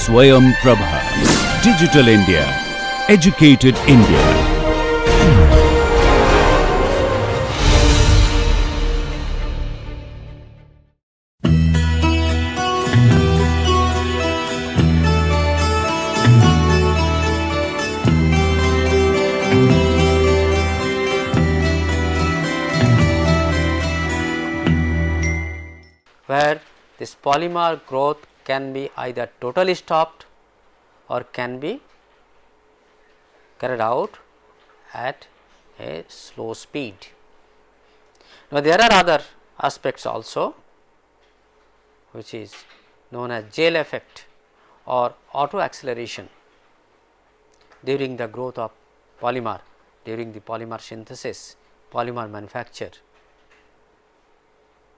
Swayam Prabha. Digital India. Educated India. Where this polymer growth can be either totally stopped or can be carried out at a slow speed. Now, there are other aspects also which is known as gel effect or auto acceleration during the growth of polymer, during the polymer synthesis, polymer manufacture.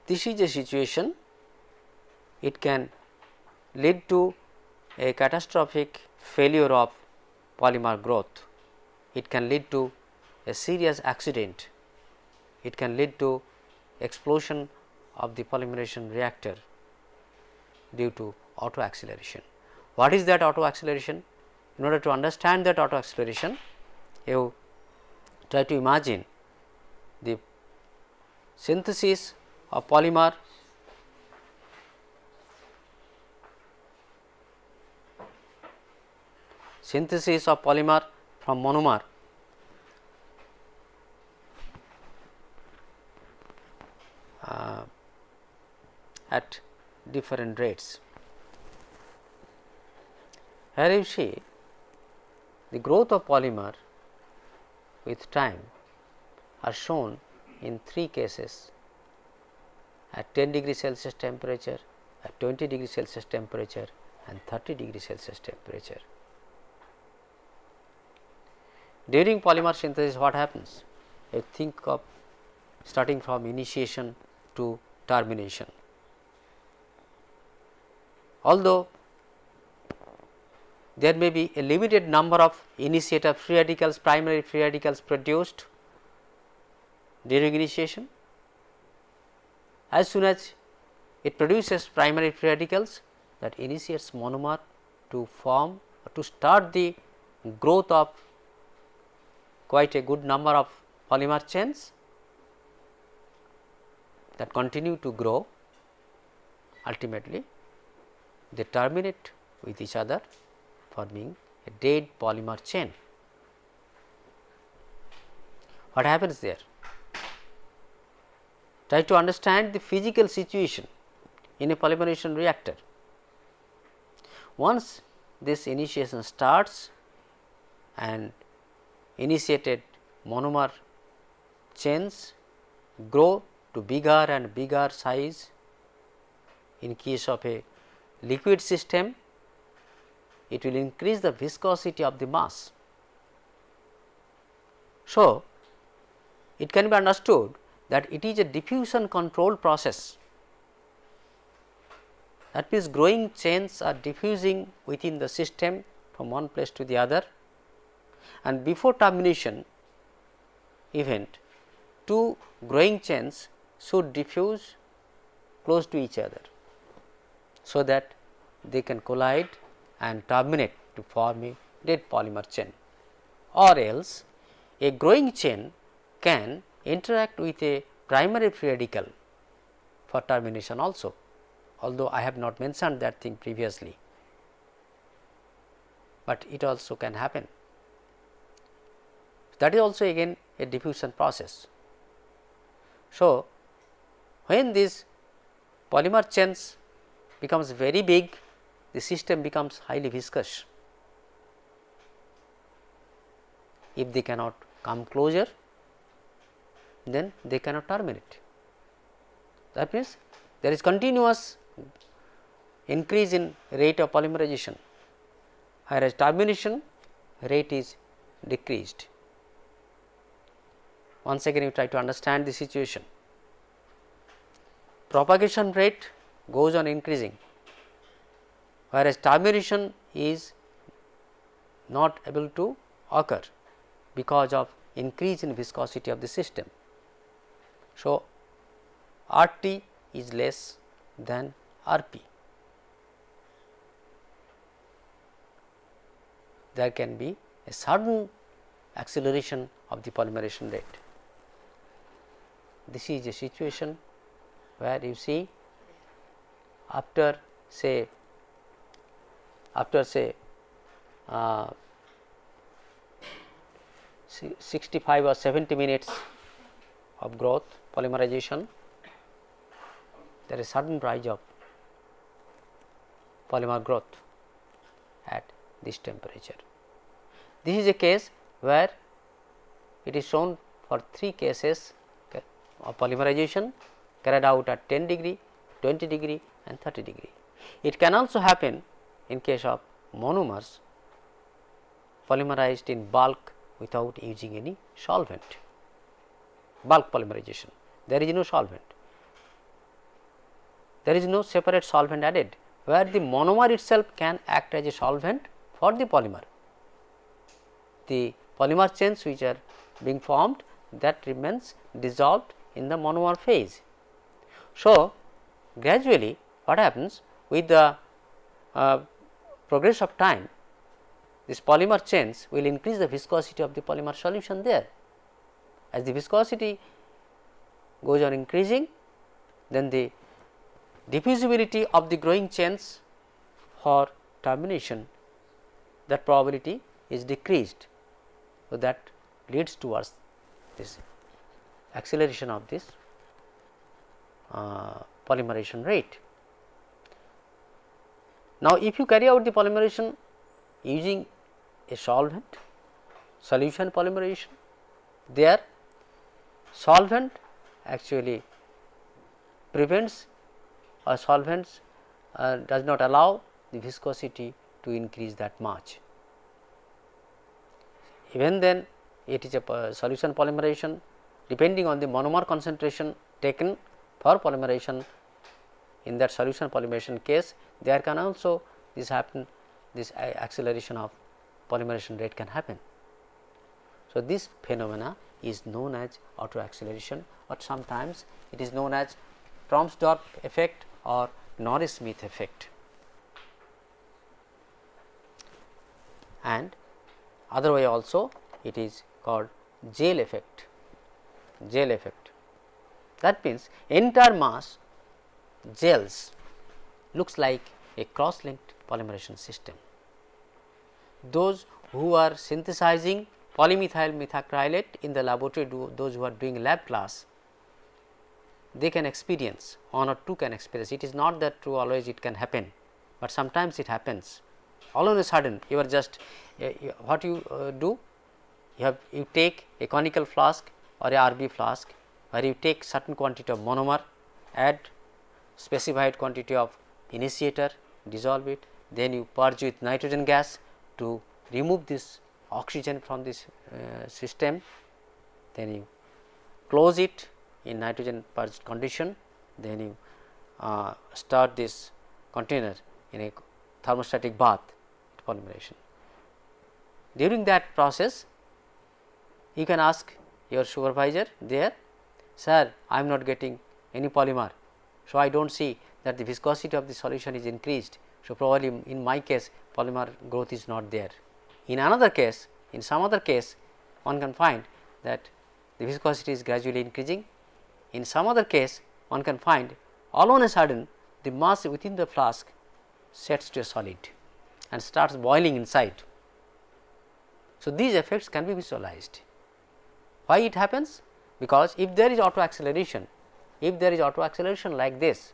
This is a situation, it can lead to a catastrophic failure of polymer growth, it can lead to a serious accident, it can lead to explosion of the polymerization reactor due to auto acceleration. What is that auto acceleration? In order to understand that auto acceleration, you try to imagine the synthesis of polymer from monomer at different rates. Here you see the growth of polymer with time are shown in 3 cases: at 10 degree Celsius temperature, at 20 degree Celsius temperature and 30 degree Celsius temperature. During polymer synthesis, what happens? You think of starting from initiation to termination. Although there may be a limited number of initiator free radicals, primary free radicals produced during initiation, as soon as it produces primary free radicals, that initiates monomer to form or to start the growth of quite a good number of polymer chains that continue to grow. Ultimately, they terminate with each other, forming a dead polymer chain. What happens there? Try to understand the physical situation in a polymerization reactor. Once this initiation starts and initiated monomer chains grow to bigger and bigger size. In case of a liquid system, it will increase the viscosity of the mass. So, it can be understood that it is a diffusion control process. That means, growing chains are diffusing within the system from one place to the other, and before termination event, 2 growing chains should diffuse close to each other, so that they can collide and terminate to form a dead polymer chain, or else a growing chain can interact with a primary free radical for termination also, although I have not mentioned that thing previously, but it also can happen. That is also again a diffusion process. So, when these polymer chains becomes very big, the system becomes highly viscous. If they cannot come closer, then they cannot terminate. That means, there is continuous increase in rate of polymerization, whereas termination rate is decreased. Once again, you try to understand the situation. Propagation rate goes on increasing, whereas termination is not able to occur because of increase in viscosity of the system. So, RT is less than RP. there can be a sudden acceleration of the polymerization rate. This is a situation where you see after say 65 or 70 minutes of growth polymerization, there is sudden rise of polymer growth at this temperature. This is a case where it is shown for 3 cases of polymerization carried out at 10 degree, 20 degree and 30 degree. It can also happen in case of monomers polymerized in bulk without using any solvent, bulk polymerization. There is no solvent, there is no separate solvent added, where the monomer itself can act as a solvent for the polymer. The polymer chains which are being formed, that remains dissolved in the monomer phase. So, gradually what happens with the progress of time, this polymer chains will increase the viscosity of the polymer solution there. As the viscosity goes on increasing, then the diffusibility of the growing chains for termination, that probability is decreased. So, that leads towards this acceleration of this polymerization rate. Now, if you carry out the polymerization using a solvent, solution polymerization, there solvent actually prevents, or solvents does not allow the viscosity to increase that much. Even then it is a solution polymerization, depending on the monomer concentration taken for polymerization. In that solution polymerization case, there can also this happen, this acceleration of polymerization rate can happen. So, this phenomena is known as auto acceleration, or sometimes it is known as Tromsdorf effect or Norris-Smith effect, and other way also it is called gel effect. Gel effect, that means entire mass gels, looks like a cross linked polymerization system. Those who are synthesizing polymethyl methacrylate in the laboratory, those who are doing lab class, they can experience, 1 or 2 can experience. It is not that true always it can happen, but sometimes it happens. All of a sudden you are just what you do, you take a conical flask or a RB flask, where you take certain quantity of monomer, add specified quantity of initiator, dissolve it, then you purge with nitrogen gas to remove this oxygen from this system, then you close it in nitrogen purged condition, then you start this container in a thermostatic bath polymerization. During that process, you can ask your supervisor there, sir, I am not getting any polymer, so I do not see that the viscosity of the solution is increased. So, probably in my case polymer growth is not there. In another case, in some other case, one can find that the viscosity is gradually increasing. In some other case, one can find all on a sudden the mass within the flask sets to a solid and starts boiling inside. So, these effects can be visualized. Why it happens? Because if there is auto acceleration, like this,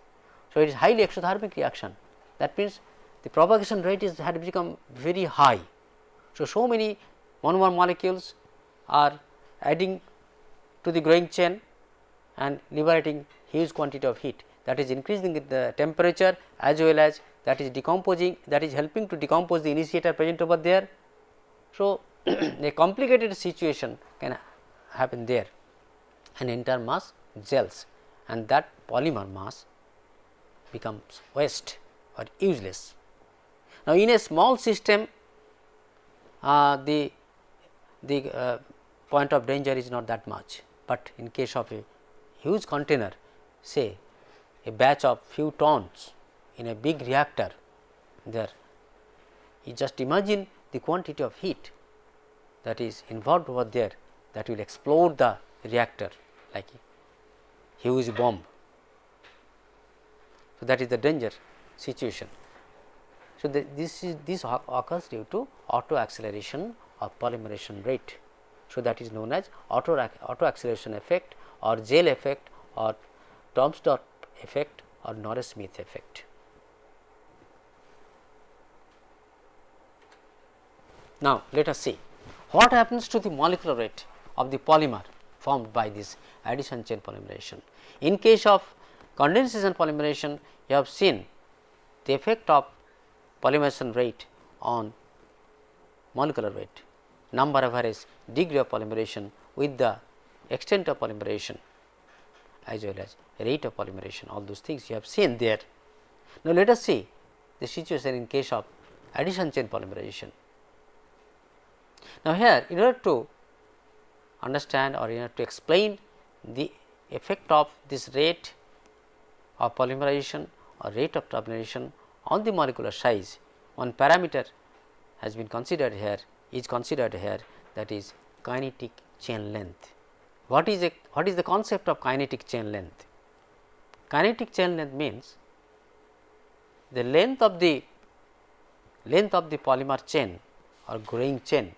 so it is highly exothermic reaction. That means the propagation rate had become very high. So many monomer molecules are adding to the growing chain and liberating huge quantity of heat, that is increasing the temperature, as well as that is decomposing, that is helping to decompose the initiator present over there. So, a complicated situation can happen there, and entire mass gels, and that polymer mass becomes waste or useless. Now, in a small system, the point of danger is not that much, but in case of a huge container, say a batch of few tons in a big reactor, there you just imagine the quantity of heat that is involved over there, that will explode the reactor like a huge bomb. So, that is the danger situation. So, this occurs due to auto acceleration or polymerization rate. So, that is known as auto acceleration effect or gel effect or Thomsdorf effect or Norris-Smith effect. Now, let us see what happens to the molecular weight of the polymer formed by this addition chain polymerization. In case of condensation polymerization, you have seen the effect of polymerization rate on molecular weight, number of arrays, degree of polymerization with the extent of polymerization as well as rate of polymerization, all those things you have seen there. Now, let us see the situation in case of addition chain polymerization. Now, here in order to understand or in order to explain the effect of this rate of polymerization or rate of termination on the molecular size, one parameter has been considered here, that is kinetic chain length. What is the concept of kinetic chain length? Kinetic chain length means the length of the polymer chain or growing chain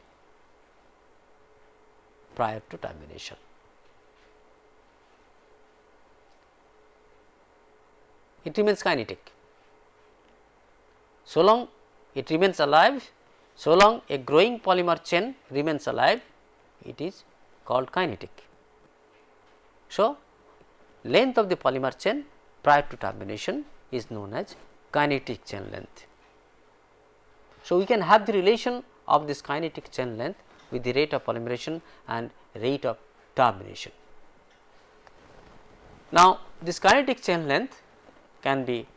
prior to termination. It remains kinetic. So long it remains alive, so long a growing polymer chain remains alive, it is called kinetic. So, length of the polymer chain prior to termination is known as kinetic chain length. So, we can have the relation of this kinetic chain length with the rate of polymerization and rate of termination. Now, this kinetic chain length can be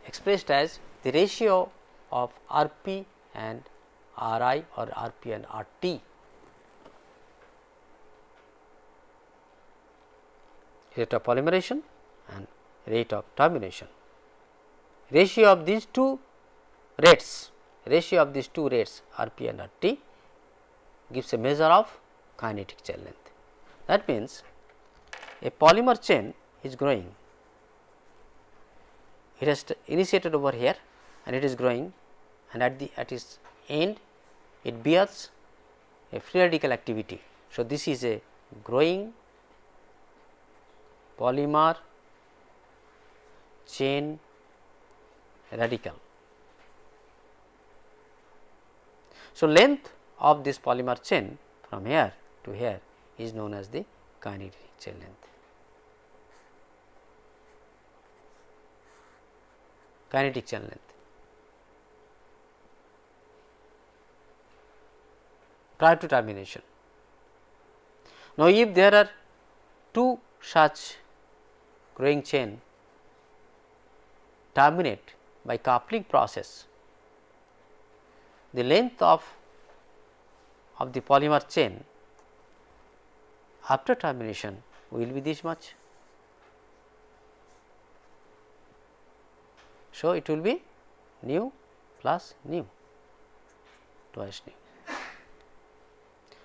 expressed as the ratio of Rp and Ri or Rp and Rt. Rate of polymerization and rate of termination. Ratio of these two rates, Rp and Rt gives a measure of kinetic chain length. That means, a polymer chain is growing, it has initiated over here and it is growing, and at its end it bears a free radical activity. So, this is a growing polymer chain radical. So, length of this polymer chain from here to here is known as the kinetic chain length. Kinetic chain length. Prior to termination. Now, if there are two such growing chain terminate by coupling process, the length of the polymer chain after termination will be this much. So, it will be nu plus nu, twice nu.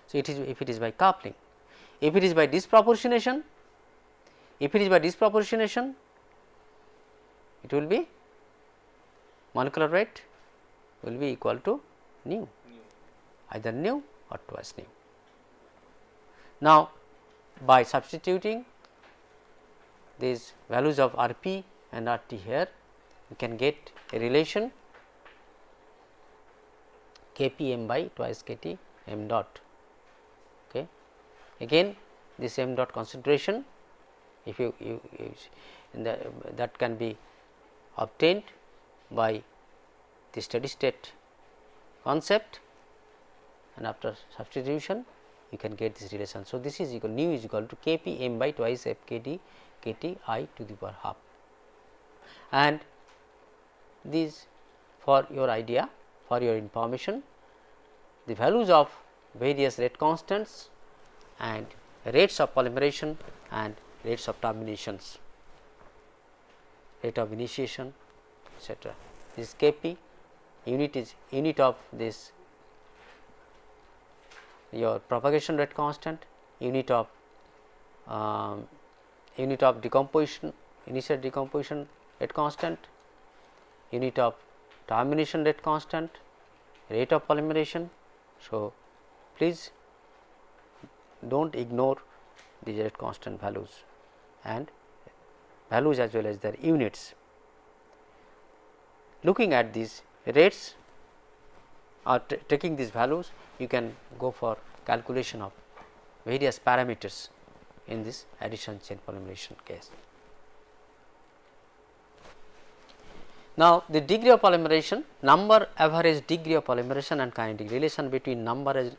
So, it is if it is by coupling. If it is by disproportionation, it will be molecular weight will be equal to nu, either nu or twice nu. Now, by substituting these values of Rp and Rt here, we can get a relation Kp m by twice Kt m dot. Okay. Again, this m dot concentration, if you that can be obtained by the steady state concept, and after substitution you can get this relation. So, this is equal nu is equal to Kp m by twice f Kt Kt I to the power half, and these for your idea, for your information, the values of various rate constants and rates of polymerization and rates of terminations, rate of initiation, etc. This Kp unit is unit of this your propagation rate constant, unit of decomposition, initial decomposition rate constant, unit of termination rate constant, rate of polymerization. So, please do not ignore these rate constant values and values as well as their units. Looking at these rates or taking these values, you can go for calculation of various parameters in this addition chain polymerization case. Now, the degree of polymerization, number average degree of polymerization and kinetic relation between number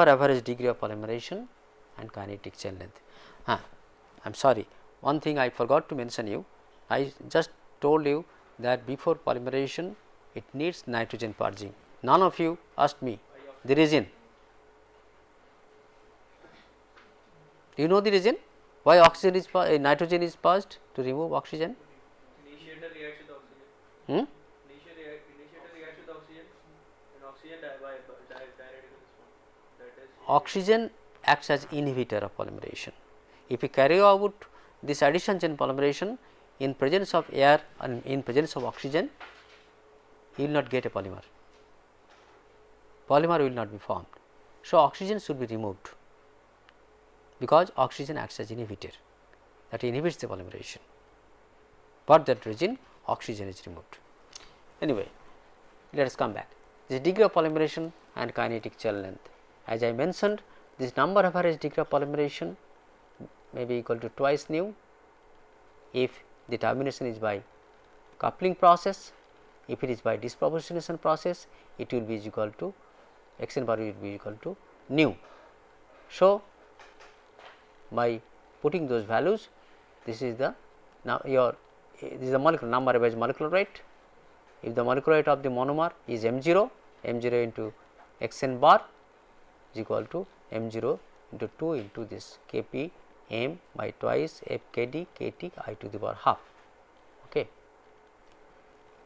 average degree of polymerization and kinetic chain length. I am sorry, one thing I forgot to mention you. I just told you that before polymerization it needs nitrogen purging. None of you asked me the reason. Do you know the reason why oxygen is nitrogen is purged to remove oxygen? Initiator reacts with oxygen. Initiator reacts with oxygen and oxygen dialectical response. That is Oxygen acts as inhibitor of polymerization. If you carry out this addition chain polymerization in presence of air and in presence of oxygen, you will not get a polymer. Polymer will not be formed. So, oxygen should be removed, because oxygen acts as inhibitor, that inhibits the polymerization. For that reason, oxygen is removed. Anyway, let us come back. This degree of polymerization and kinetic chain length. As I mentioned, this number average degree of polymerization may be equal to twice nu if the termination is by coupling process. If it is by disproportionation process, it will be equal to x n bar will be equal to nu. So, by putting those values, this is the now this is the molecular number average molecular rate. If the molecular rate of the monomer is m0 into x n bar is equal to m0 into 2 into this Kp m by twice f Kd Kt I to the power half. Okay.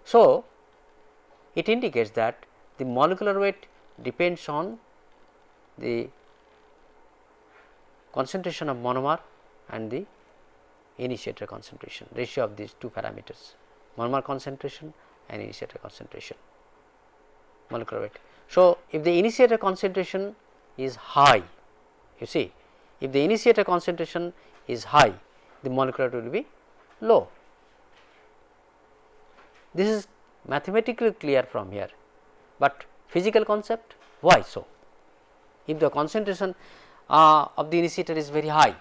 So, it indicates that the molecular weight depends on the concentration of monomer and the initiator concentration, ratio of these two parameters, monomer concentration and initiator concentration, molecular weight. So, if the initiator concentration is high, you see, if the initiator concentration is high, the molecular weight will be low. This is mathematically clear from here, but physical concept, why so? If the concentration of the initiator is very high,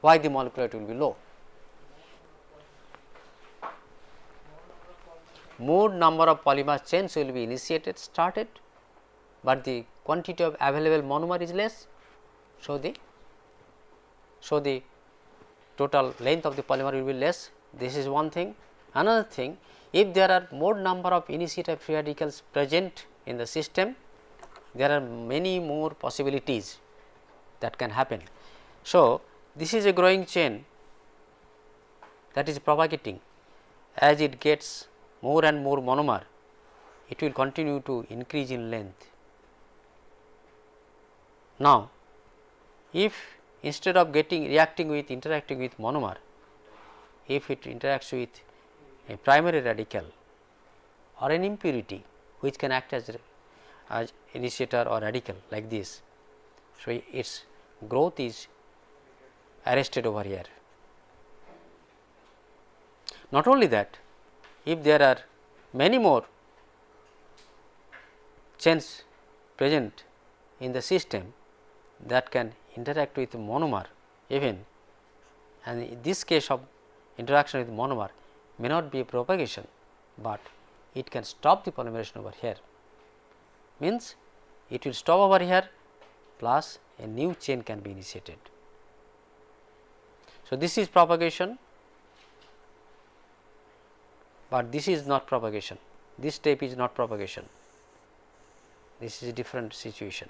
why the molecular weight will be low? More number of polymer chains will be initiated, started, but the quantity of available monomer is less. So, the total length of the polymer will be less. This is one thing. Another thing, if there are more number of initiator free radicals present in the system, there are many more possibilities that can happen. So, this is a growing chain that is propagating. As it gets more and more monomer, it will continue to increase in length. Now, if instead of interacting with monomer, if it interacts with a primary radical or an impurity which can act as initiator or radical like this, so its growth is arrested over here. Not only that, if there are many more chains present in the system that can interact with monomer even, and in this case of interaction with monomer may not be a propagation, but it can stop the polymerization over here, means it will stop over here plus a new chain can be initiated. So, this is propagation, but this is not propagation, this step is not propagation, this is a different situation.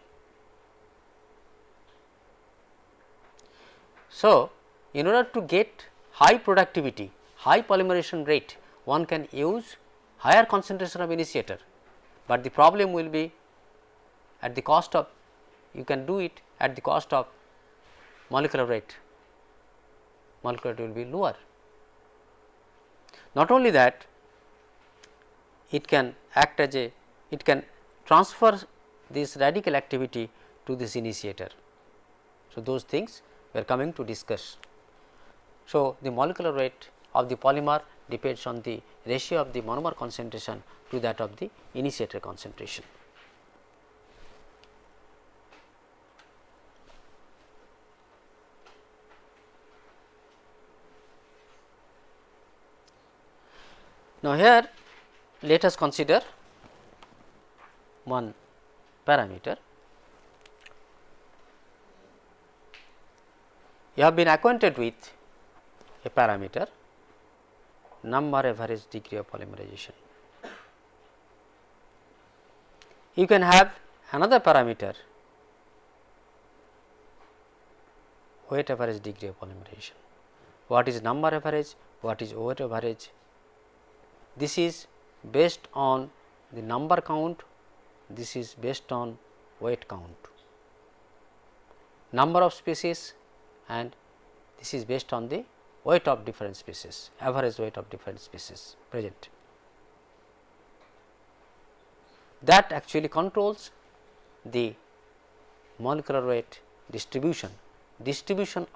So, in order to get high productivity, high polymerization rate, one can use higher concentration of initiator, but the problem will be at the cost of, you can do it at the cost of molecular weight. Molecular weight will be lower. Not only that, it can act as a, it can transfer this radical activity to this initiator. So, those things we are coming to discuss. So, the molecular weight of the polymer depends on the ratio of the monomer concentration to that of the initiator concentration. Now, here let us consider one parameter. You have been acquainted with a parameter, number average degree of polymerization. You can have another parameter, weight average degree of polymerization. What is number average? What is weight average? This is based on the number count, this is based on weight count, number of species, and this is based on the weight of different species, average weight of different species present. That actually controls the molecular weight distribution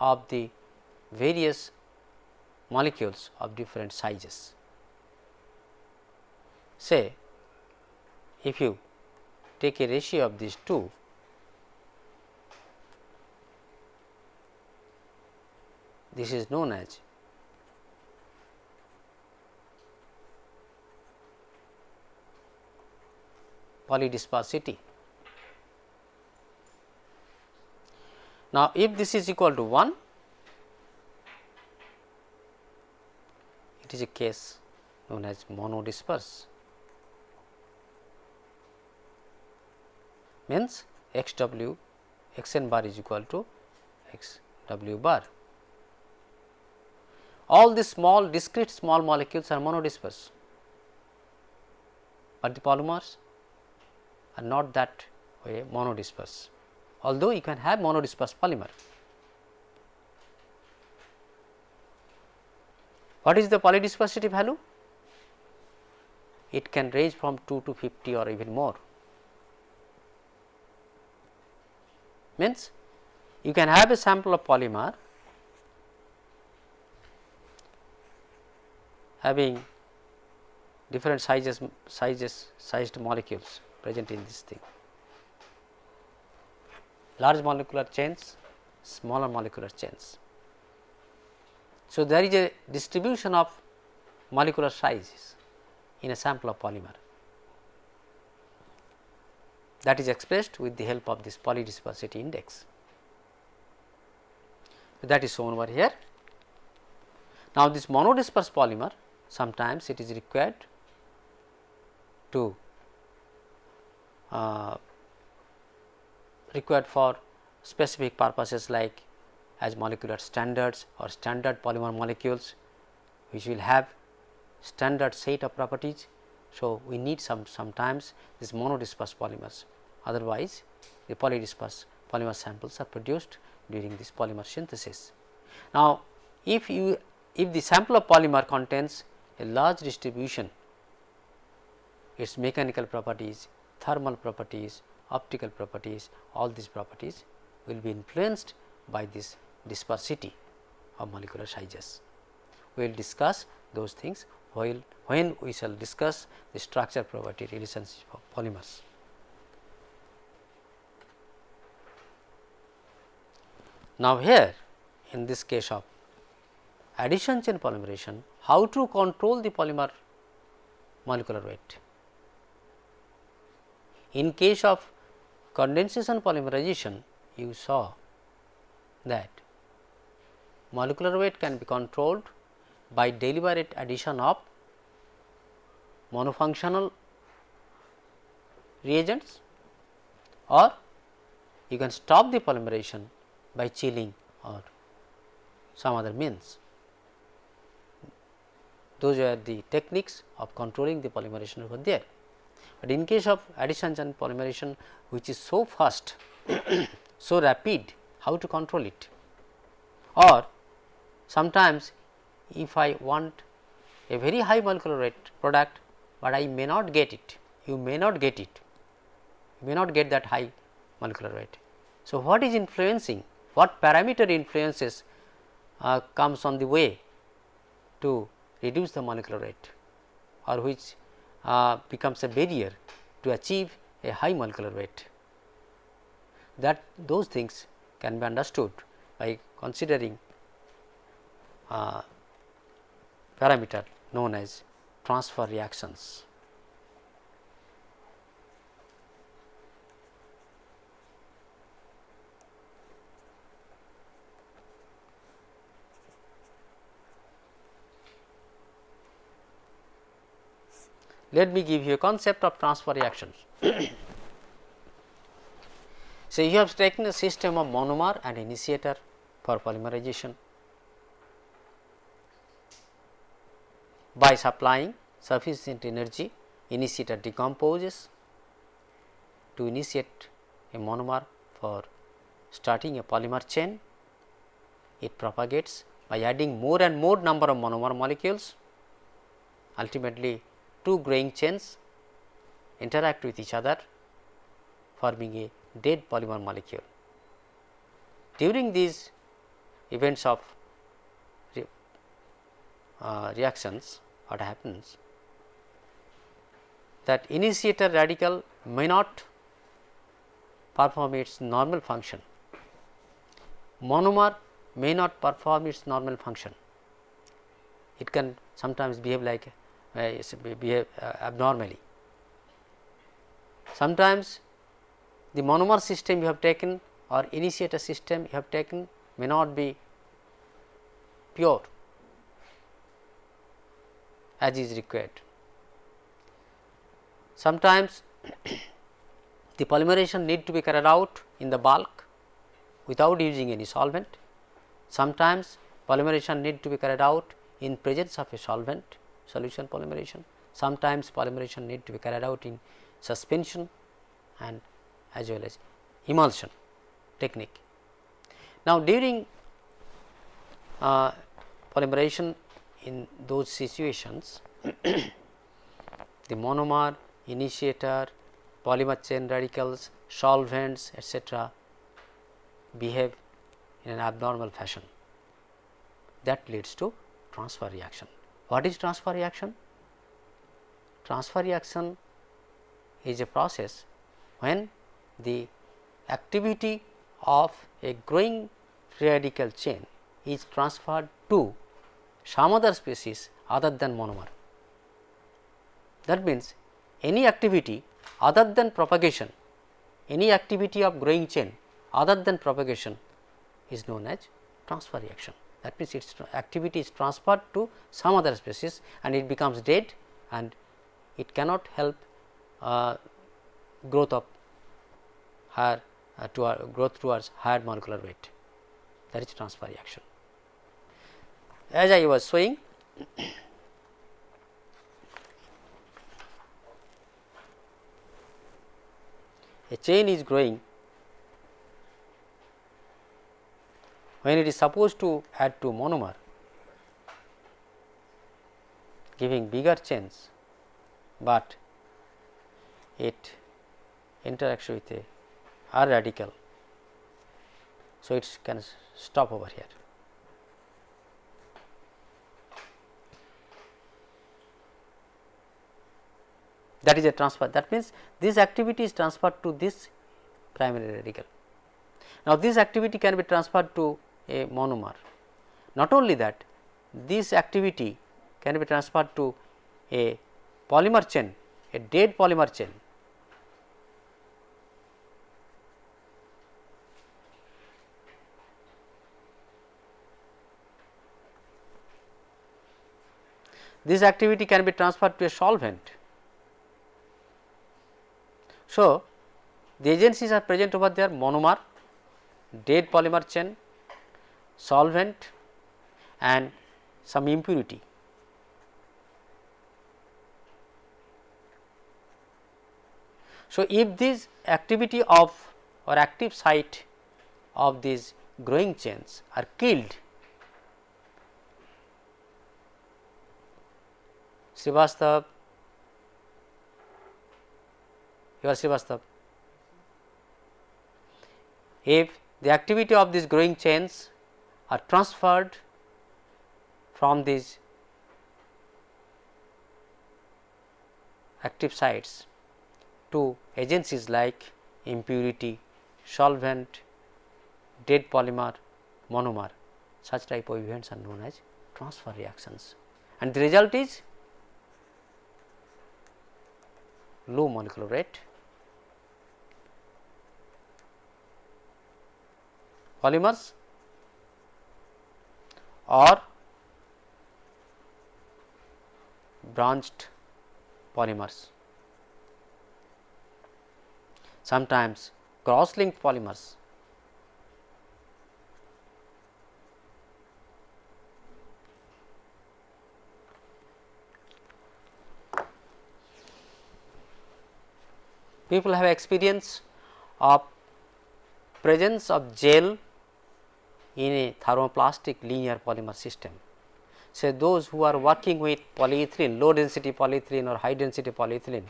of the various molecules of different sizes. Say, if you take a ratio of these two, this is known as polydispersity. Now, if this is equal to 1, it is a case known as monodisperse, means x w x n bar is equal to x w bar. All these small discrete small molecules are monodisperse, but the polymers are not that way monodisperse, although you can have monodisperse polymer. What is the polydispersity value? It can range from 2 to 50 or even more. Means you can have a sample of polymer having different sized molecules present in this thing, large molecular chains, smaller molecular chains. So, there is a distribution of molecular sizes in a sample of polymer, that is expressed with the help of this polydispersity index. So, that is shown over here. Now, this monodisperse polymer, sometimes it is required to required for specific purposes like as molecular standards or standard polymer molecules, which will have standard set of properties. So, we need sometimes this monodisperse polymers, otherwise the polydisperse polymer samples are produced during this polymer synthesis. Now, if the sample of polymer contains a large distribution, its mechanical properties, thermal properties, optical properties, all these properties will be influenced by this dispersity of molecular sizes. We will discuss those things when we shall discuss the structure property relationship of polymers. Now, here in this case of addition chain polymerization, how to control the polymer molecular weight? In case of condensation polymerization, you saw that molecular weight can be controlled by deliberate addition of monofunctional reagents, or you can stop the polymerization by chilling or some other means. Those were the techniques of controlling the polymerization over there. But in case of addition chain polymerization, which is so fast, so rapid, how to control it? Or sometimes if I want a very high molecular weight product, but I may not get it, you may not get it, you may not get that high molecular weight. So, what is influencing, what parameter influences comes on the way to reduce the molecular weight, or which becomes a barrier to achieve a high molecular weight. That those things can be understood by considering parameter known as transfer reactions. Let me give you a concept of transfer reactions. So, you have taken a system of monomer and initiator for polymerization. By supplying sufficient energy, initiator decomposes to initiate a monomer for starting a polymer chain. It propagates by adding more and more number of monomer molecules. Ultimately, two growing chains interact with each other, forming a dead polymer molecule. During these events of reactions, what happens that initiator radical may not perform its normal function, monomer may not perform its normal function. It can sometimes behave like behave abnormally. Sometimes the monomer system you have taken or initiator system you have taken may not be pure as is required. Sometimes the polymerization need to be carried out in the bulk without using any solvent. Sometimes polymerization need to be carried out in presence of a solvent, solution polymerization. Sometimes polymerization need to be carried out in suspension and as well as emulsion technique. Now, during polymerization in those situations, the monomer, initiator, polymer chain radicals, solvents, etc., behave in an abnormal fashion. That leads to transfer reaction. What is transfer reaction? Transfer reaction is a process when the activity of a growing free radical chain is transferred to some other species other than monomer. That means, any activity other than propagation, any activity of growing chain other than propagation is known as transfer reaction. That means, its activity is transferred to some other species and it becomes dead and it cannot help growth of higher growth towards higher molecular weight. That is transfer reaction. As I was showing, a chain is growing when it is supposed to add to monomer, giving bigger chains, but it interacts with a R radical. So, it can stop over here. That is a transfer. That means, this activity is transferred to this primary radical. Now, this activity can be transferred to a monomer. Not only that, this activity can be transferred to a polymer chain, a dead polymer chain. This activity can be transferred to a solvent. So, the agencies are present over there: monomer, dead polymer chain, solvent and some impurity. So, if this activity of or active site of these growing chains are killed, Srivastav, you are Srivastav. If the activity of these growing chains are transferred from these active sites to agencies like impurity, solvent, dead polymer, monomer, such type of events are known as transfer reactions, and the result is low molecular weight, polymers or branched polymers, sometimes cross linked polymers. People have experience of presence of gel in a thermoplastic linear polymer system. So, those who are working with polyethylene, low density polyethylene or high density polyethylene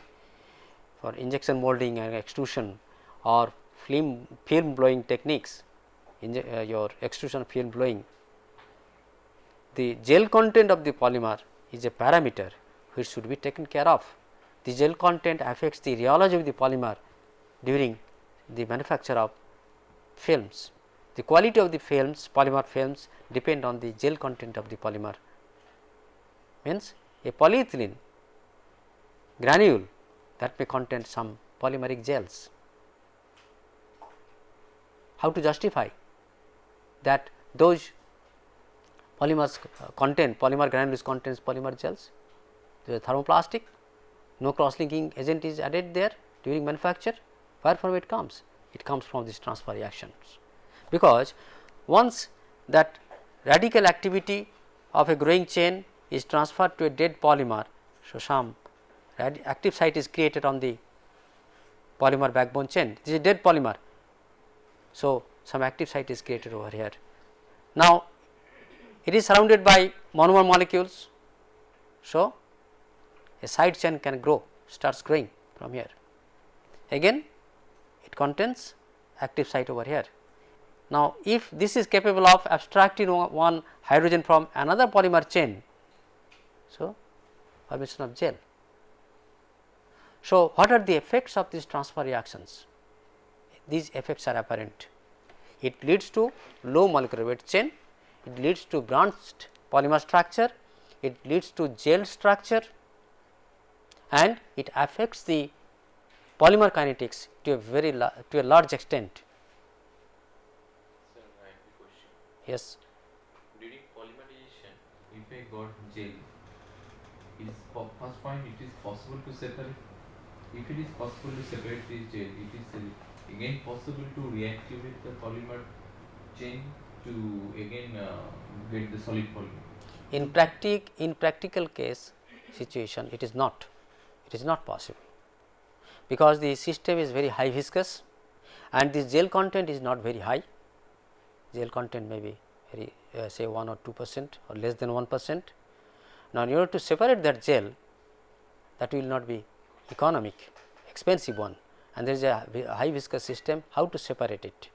for injection molding and extrusion or film blowing techniques, your extrusion film blowing, the gel content of the polymer is a parameter which should be taken care of. The gel content affects the rheology of the polymer during the manufacture of films. The quality of the films, polymer films, depend on the gel content of the polymer. Means a polyethylene granule that may contain some polymeric gels. How to justify that those polymers contain polymer granules contains polymer gels? They are thermoplastic, no cross linking agent is added there during manufacture. Where from it comes? It comes from these transfer reactions, because once that radical activity of a growing chain is transferred to a dead polymer, so some active site is created on the polymer backbone chain. This is a dead polymer. So, some active site is created over here. Now, it is surrounded by monomer molecules. So, a side chain can grow, starts growing from here. Again, it contains active site over here. Now, if this is capable of abstracting one hydrogen from another polymer chain, so formation of gel. So, what are the effects of these transfer reactions? These effects are apparent. It leads to low molecular weight chain, it leads to branched polymer structure, it leads to gel structure, and it affects the polymer kinetics to a large extent. Sir, I have a question. Yes. During polymerization, if I got gel, first point, it is possible to separate. If it is possible to separate this gel, it is again possible to reactivate the polymer chain to again get the solid polymer. In practical case situation, it is not possible, because the system is very high viscous and the gel content is not very high. Gel content may be very say 1 or 2% or less than 1%. Now, in order to separate that gel, that will not be economic, expensive one, and there is a high viscous system. How to separate it?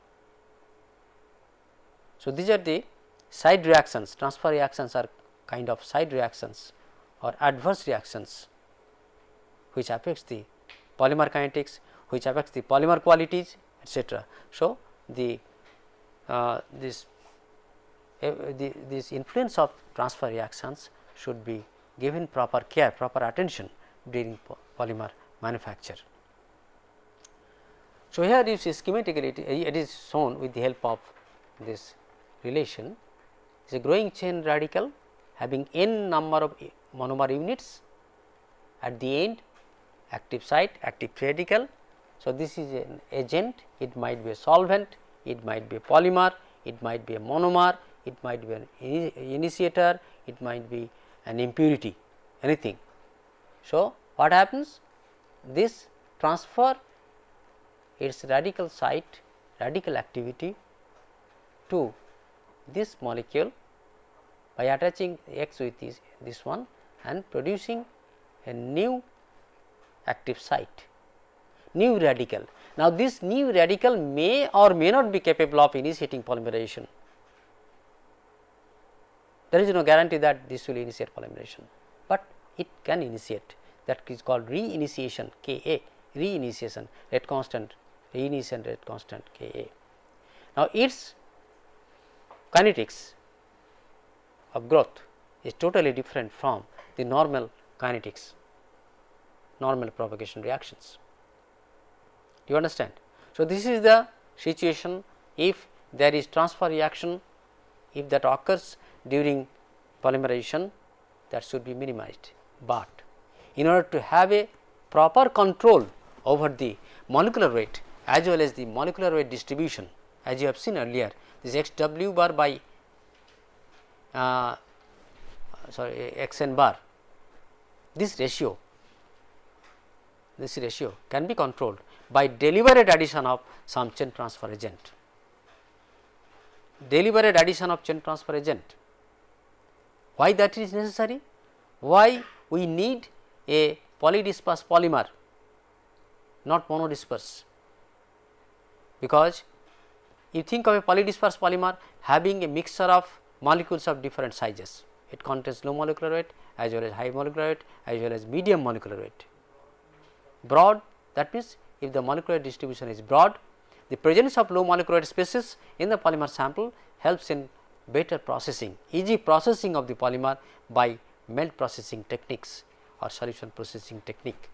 So, these are the side reactions. Transfer reactions are kind of side reactions or adverse reactions which affects the polymer kinetics, which affects the polymer qualities, etc. So, this influence of transfer reactions should be given proper care, proper attention during polymer manufacture. So, here you see schematically it is shown with the help of this relation. It is a growing chain radical having n number of monomer units, at the end active site, active radical. So, this is an agent, it might be a solvent, it might be a polymer, it might be a monomer, it might be an initiator, it might be an impurity, anything. So, what happens? This transfer its radical site, radical activity to this molecule by attaching X with this one and producing a new active site, new radical. Now, this new radical may or may not be capable of initiating polymerization. There is no guarantee that this will initiate polymerization, but it can initiate. That is called reinitiation Ka, reinitiation rate constant, reinitiation rate constant Ka. Now, its kinetics of growth is totally different from the normal kinetics, normal propagation reactions. Do you understand? So, this is the situation if there is transfer reaction, if that occurs during polymerization, that should be minimized, but in order to have a proper control over the molecular weight as well as the molecular weight distribution, as you have seen earlier, this x w bar by x n bar, this ratio can be controlled by deliberate addition of some chain transfer agent. Deliberate addition of chain transfer agent. Why that is necessary? Why we need a polydisperse polymer, not monodisperse? Because you think of a polydisperse polymer having a mixture of molecules of different sizes. It contains low molecular weight as well as high molecular weight as well as medium molecular weight. Broad, that means if the molecular distribution is broad, the presence of low molecular weight species in the polymer sample helps in better processing, easy processing of the polymer by melt processing techniques or solution processing technique.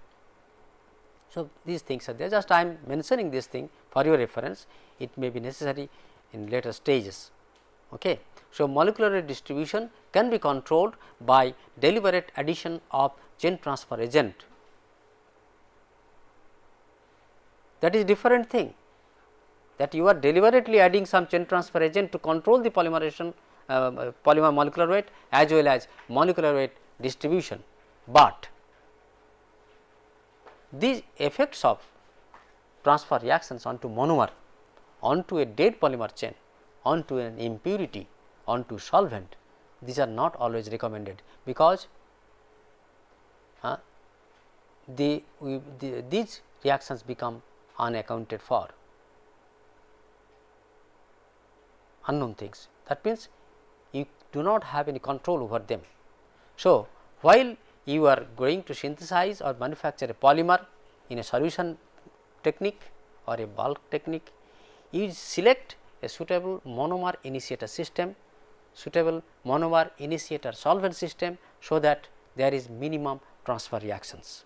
So, these things are there, just I am mentioning this thing for your reference, it may be necessary in later stages. Okay. So, molecular weight distribution can be controlled by deliberate addition of chain transfer agent. That is different thing, that you are deliberately adding some chain transfer agent to control the polymerization polymer molecular weight as well as molecular weight distribution, but these effects of transfer reactions onto monomer, onto a dead polymer chain, onto an impurity, onto solvent, these are not always recommended, because these reactions become unaccounted for, unknown things. That means, you do not have any control over them. So, while you are going to synthesize or manufacture a polymer in a solution technique or a bulk technique, you select a suitable monomer initiator system, suitable monomer initiator solvent system, so that there is minimum transfer reactions.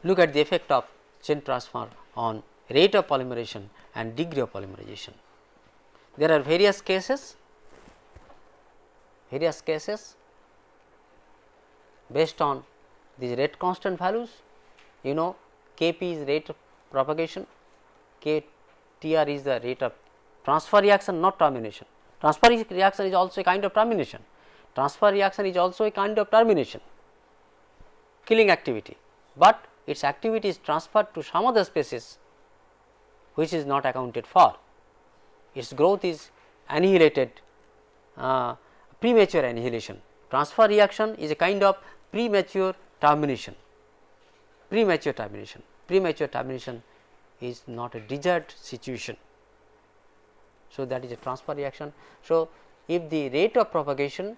Look at the effect of chain transfer on rate of polymerization and degree of polymerization. There are various cases based on these rate constant values. You know, Kp is rate of propagation, Ktr is the rate of transfer reaction, not termination. Transfer reaction is also a kind of termination. Transfer reaction is also a kind of termination, killing activity, but its activity is transferred to some other species which is not accounted for. Its growth is annihilated, premature annihilation. Transfer reaction is a kind of premature termination. Premature termination is not a desired situation. So, that is a transfer reaction. So, if the rate of propagation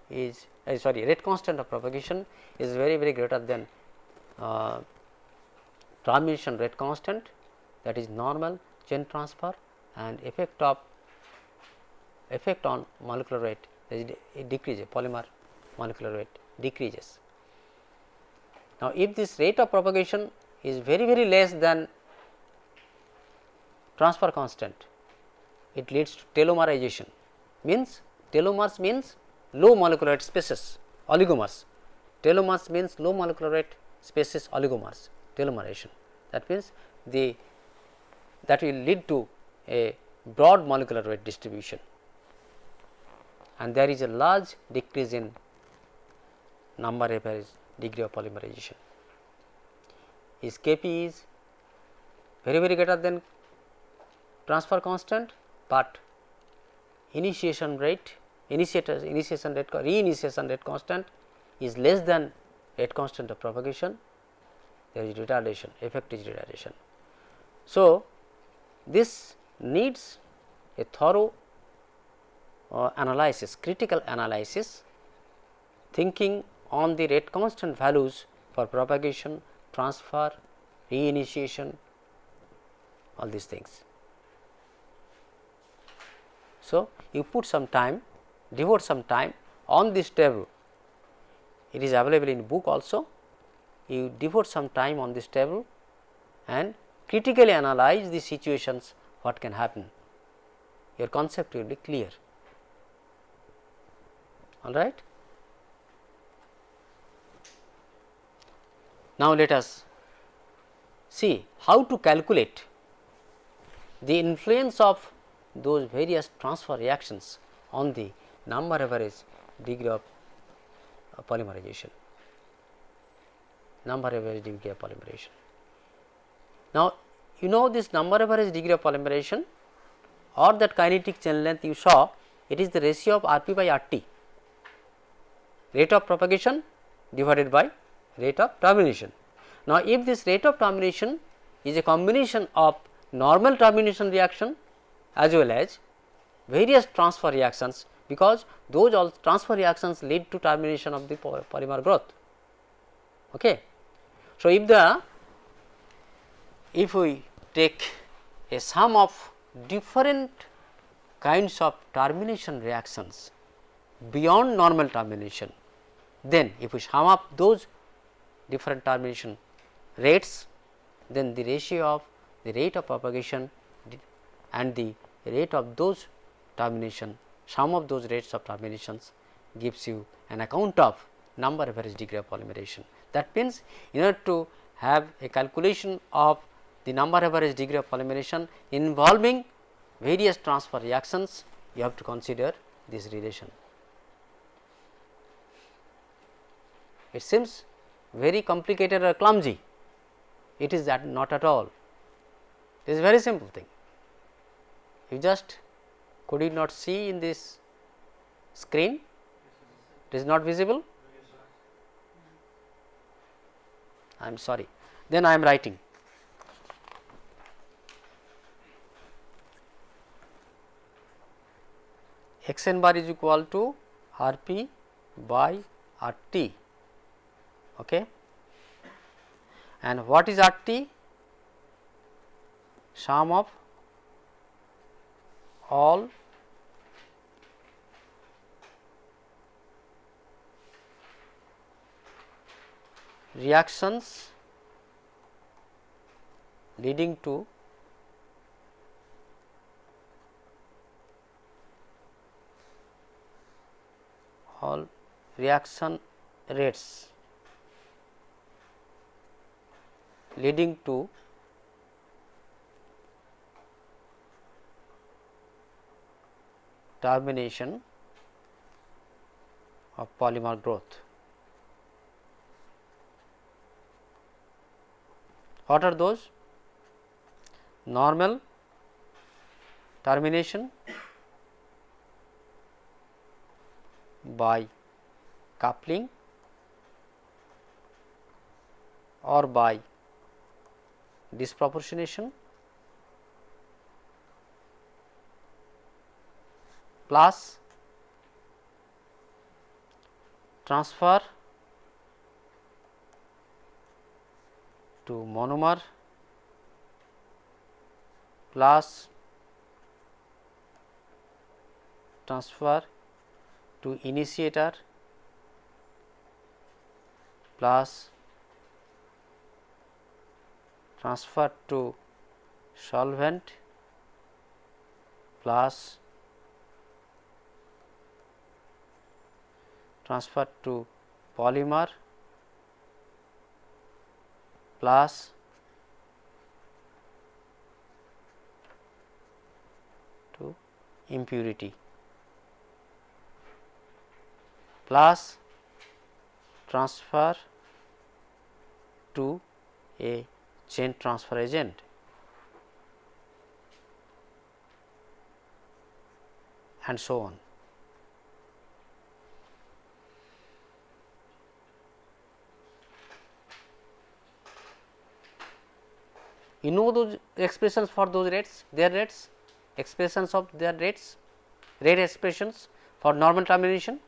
is rate constant of propagation is very greater than termination rate constant, that is normal chain transfer, and effect on molecular weight, it decreases, polymer molecular weight decreases. Now, if this rate of propagation is very less than transfer constant, it leads to telomerization, means telomers means low molecular weight species, oligomers. Telomers means low molecular weight species, oligomers, telomerization. That means that will lead to a broad molecular weight distribution, and there is a large decrease in number of degree of polymerization. is Kp is very greater than transfer constant, but initiation rate reinitiation rate constant is less than rate constant of propagation, there is retardation, effect is retardation. So, this needs a thorough analysis, critical analysis, thinking on the rate constant values for propagation, transfer, reinitiation, all these things. So, you put some time, devote some time on this table, it is available in book also, you devote some time on this table and critically analyze the situations what can happen, your concept will be clear, all right. Now, let us see how to calculate the influence of those various transfer reactions on the number average degree of polymerization, number average degree of polymerization. Now, you know this number average degree of polymerization or that kinetic chain length you saw, it is the ratio of Rp by Rt, rate of propagation divided by rate of termination. Now, if this rate of termination is a combination of normal termination reaction as well as various transfer reactions, because those all transfer reactions lead to termination of the polymer growth. Okay. So, if we take a sum of different kinds of termination reactions beyond normal termination, then if we sum up those different termination rates, then the ratio of the rate of propagation and the rate of those termination, sum of those rates of terminations gives you an account of number average degree of polymerization. That means, in order to have a calculation of the number average degree of polymerization involving various transfer reactions, you have to consider this relation. It seems very complicated or clumsy, it is that not at all, it is a very simple thing. You just could you not see in this screen, it is not visible, I am sorry, then I am writing. X n bar is equal to Rp by Rt, okay. And what is Rt? Sum of all reactions leading to all reaction rates leading to termination of polymer growth. What are those? Normal termination by coupling or by disproportionation plus transfer to monomer plus transfer to initiator plus transfer to solvent plus transfer to polymer plus to impurity plus transfer to a chain transfer agent, and so on. You know those expressions for those rates, their rates, expressions of their rates, rate expressions for normal termination,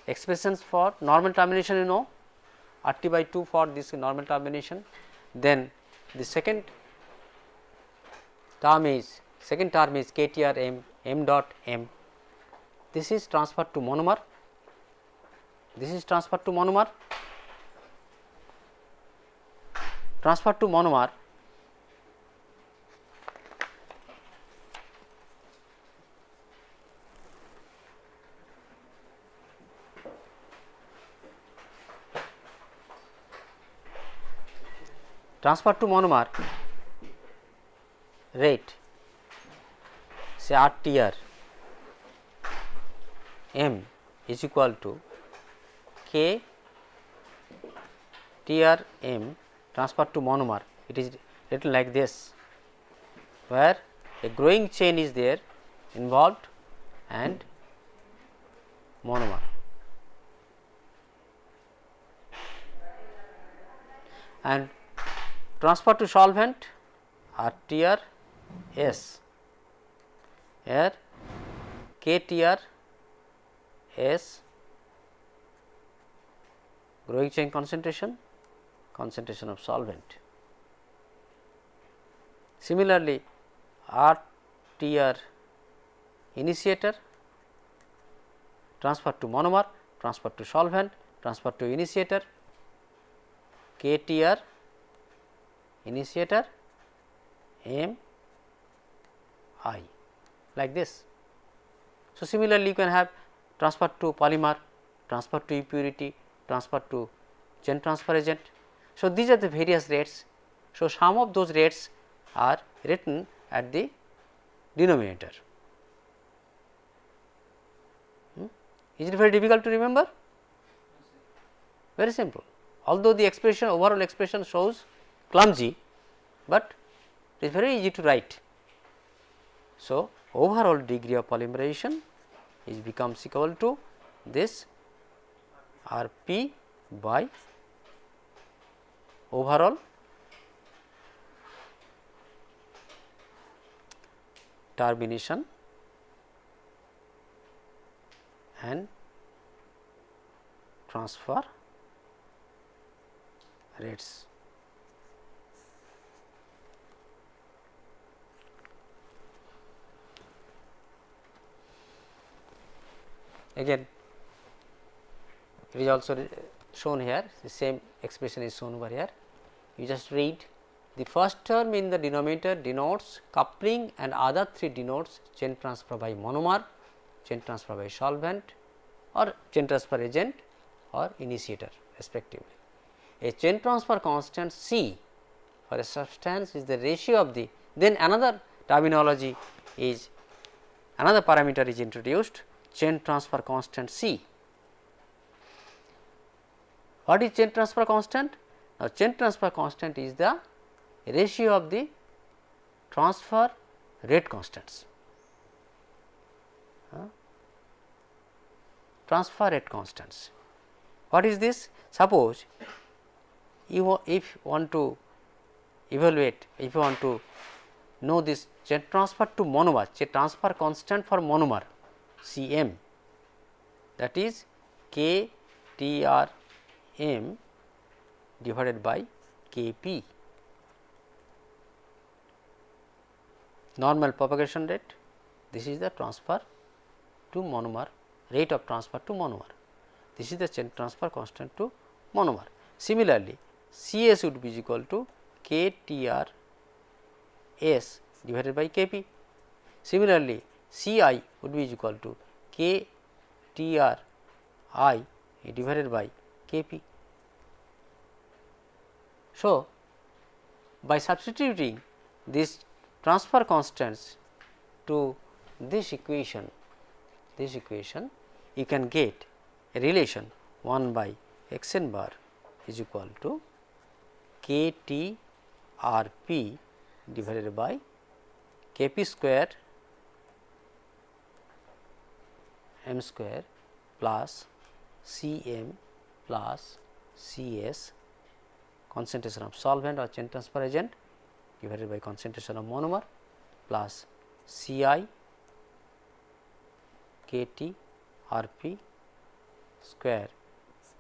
expressions for normal termination, you know, RT by 2 for this normal termination. Then the second term is KTR m dot m. This is transferred to monomer. This is transferred to monomer. Transferred to monomer. Transfer to monomer rate, say RTR m is equal to K TR m transfer to monomer. It is written like this, where a growing chain is there involved and monomer. And transfer to solvent RTR S, here KTR S growing chain concentration, concentration of solvent. Similarly, RTR initiator transfer to monomer, transfer to solvent, transfer to initiator, KTR initiator M I, like this. So, similarly, you can have transfer to polymer, transfer to impurity, transfer to chain transfer agent. So, these are the various rates. So, some of those rates are written at the denominator. Is it very difficult to remember? Very simple. Although the expression, overall expression shows clumsy, but it is very easy to write. So, overall degree of polymerization is becomes equal to this R P by overall termination and transfer rates. Again, it is also shown here, the same expression is shown over here. You just read, the first term in the denominator denotes coupling and other three denotes chain transfer by monomer, chain transfer by solvent or chain transfer agent or initiator respectively. A chain transfer constant C for a substance is the ratio of the, then another terminology is, another parameter is introduced, chain transfer constant C. What is chain transfer constant? Now, chain transfer constant is the ratio of the transfer rate constants. Transfer rate constants. What is this? Suppose you if you want to evaluate, if you want to know this chain transfer to monomer, chain transfer constant for monomer Cm, that is K T R M divided by K P, normal propagation rate. This is the transfer to monomer, rate of transfer to monomer. This is the chain transfer constant to monomer. Similarly, C S would be equal to K T R S divided by K P. Similarly, C I would be equal to K T R I divided by K P. So, by substituting these transfer constants to this equation, you can get a relation 1 by x n bar is equal to k T R P divided by K P square m square plus C m plus C s concentration of solvent or chain transfer agent divided by concentration of monomer plus C I K T R P square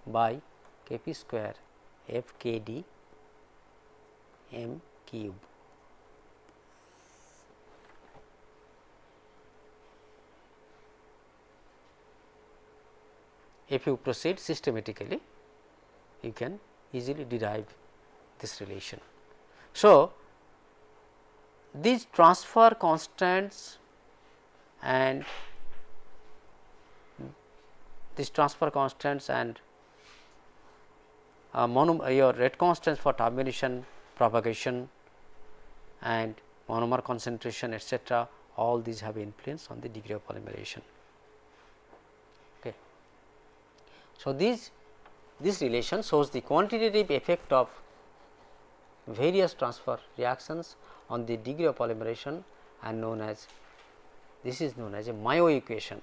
by K P square F K D m cube. If you proceed systematically, you can easily derive this relation. So, these transfer constants and your rate constants for termination, propagation and monomer concentration etc., all these have influence on the degree of polymerization. Okay. So, this relation shows the quantitative effect of various transfer reactions on the degree of polymerization and this is known as a Mayo equation.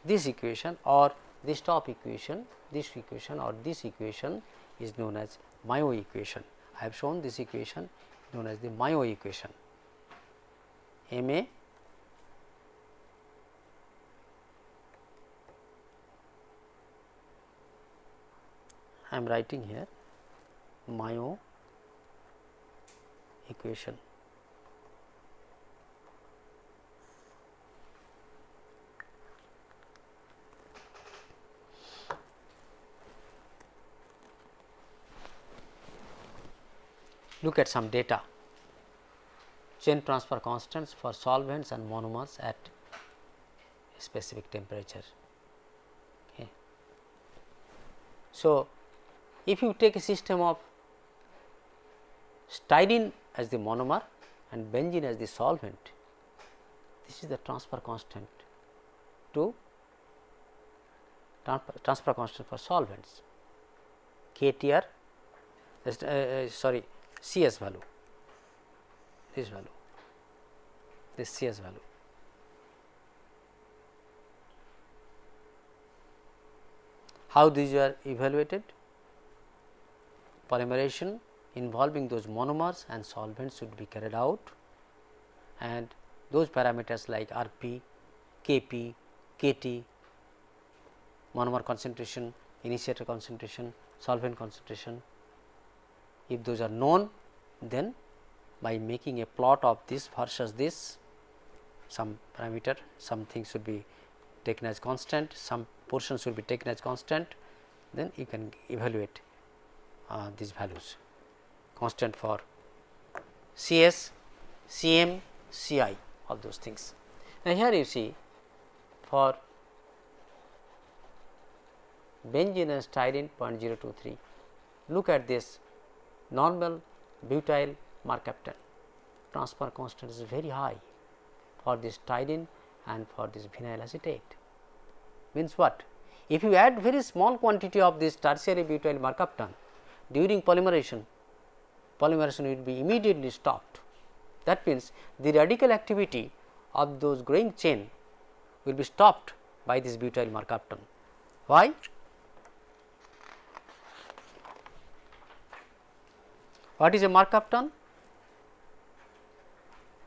This equation or this top equation, this equation or this equation is known as Mayo equation. I have shown this equation known as the Mayo equation. Ma I am writing here Mayo equation. Look at some data, chain transfer constants for solvents and monomers at a specific temperature. Okay. So, if you take a system of styrene as the monomer and benzene as the solvent, this is the transfer constant to transfer constant for solvents, KTR CS value, this value, this CS value. How these are evaluated? Polymerization involving those monomers and solvents should be carried out, and those parameters like RP, KP, KT, monomer concentration, initiator concentration, solvent concentration, if those are known, then by making a plot of this versus this, some parameter, something should be taken as constant, some portion should be taken as constant, then you can evaluate these values, constant for CS, CM, CI, all those things. Now, here you see for benzene and styrene 0.023, look at this normal butyl mercaptan, transfer constant is very high for this styrene and for this vinyl acetate. Means what? If you add very small quantity of this tertiary butyl mercaptan during polymerization, will be immediately stopped. That means, the radical activity of those growing chain will be stopped by this butyl mercaptan. Why? What is a mercaptan?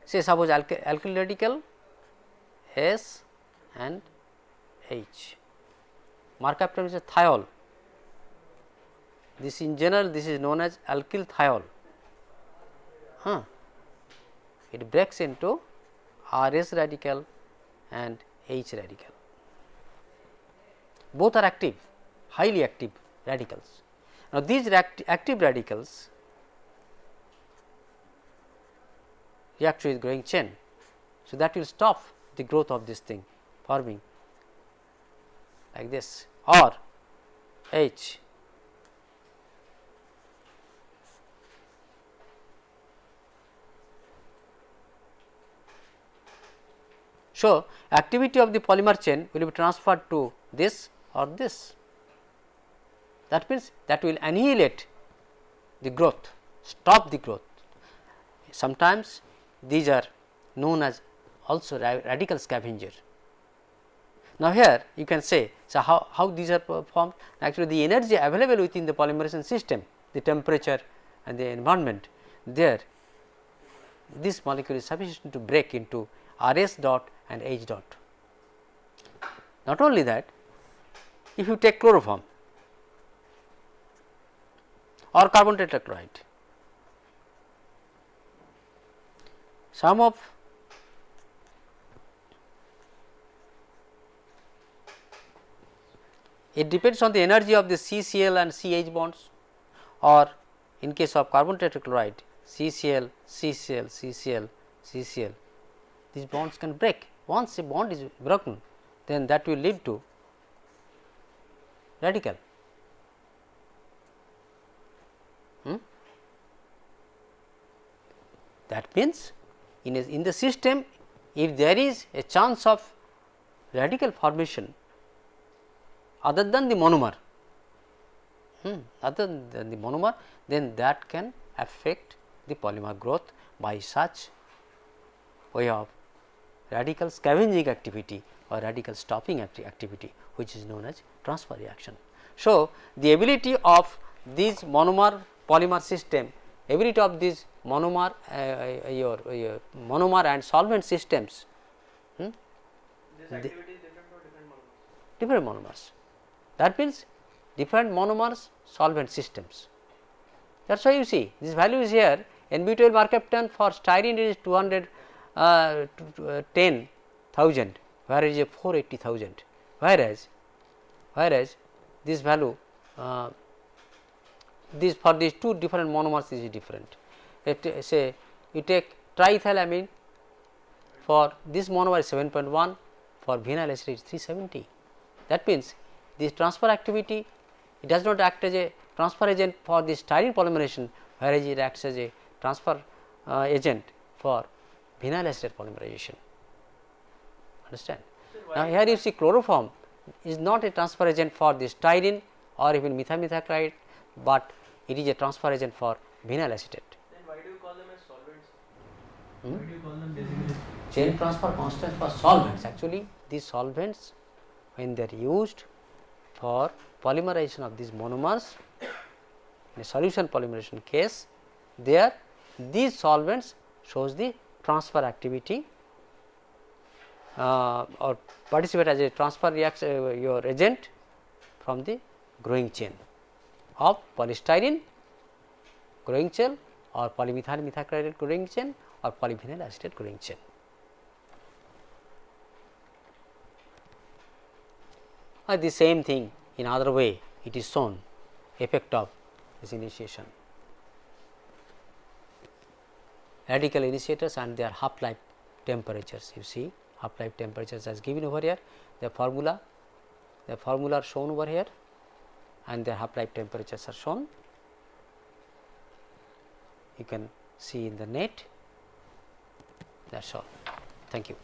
Say suppose alkyl radical S and H. Mercaptan is a thiol. This in general, this is known as alkyl thiol. It breaks into RS radical and H radical. Both are active, highly active radicals. Now, these active radicals react with growing chain. So, that will stop the growth of this thing forming like this, or H. So, activity of the polymer chain will be transferred to this or this. that means that will annihilate the growth, stop the growth. Sometimes these are known as also radical scavenger. Now, here you can say, so how these are formed? Actually, the energy available within the polymerization system, the temperature and the environment, there this molecule is sufficient to break into RS dot and H dot. Not only that, if you take chloroform or carbon tetrachloride, some of it depends on the energy of the CCl and CH bonds, or in case of carbon tetrachloride CCl, CCl, CCl, CCl, these bonds can break. Once a bond is broken, then that will lead to radical. That means, in the system, if there is a chance of radical formation other than the monomer, then that can affect the polymer growth by such way of radical scavenging activity or radical stopping activity, which is known as transfer reaction. So, the ability of these monomer polymer system, ability of these monomer your monomer and solvent systems, This activity is different for different monomers. different monomers. That means, different monomers solvent systems. That is why you see this value is here. NB12 mercaptan for styrene is 210,000, whereas a 480,000, whereas this value this for these two different monomers is different. Say you take triethylamine, for this monomer is 7.1, for vinyl acid is 370. That means, this transfer activity, it does not act as a transfer agent for the styrene polymerization, whereas it acts as a transfer agent for vinyl acetate polymerization. Understand? Now, here you see chloroform is not a transfer agent for the styrene or even methachloride, but it is a transfer agent for vinyl acetate. Then why do you call them as solvents? Hmm? Why do you call them basically? Chain transfer constant for solvents. Actually, these solvents, when they are used for polymerization of these monomers in a solution polymerization case, there these solvents shows the transfer activity or participate as a transfer reaction your agent from the growing chain of polystyrene growing chain or polymethyl methachloride growing chain or polyvinyl acetate growing chain. The same thing in other way it is shown, effect of this initiation. Radical initiators and their half life temperatures, you see half life temperatures as given over here, the formula are shown over here and their half life temperatures are shown. You can see in the net. That is all. Thank you.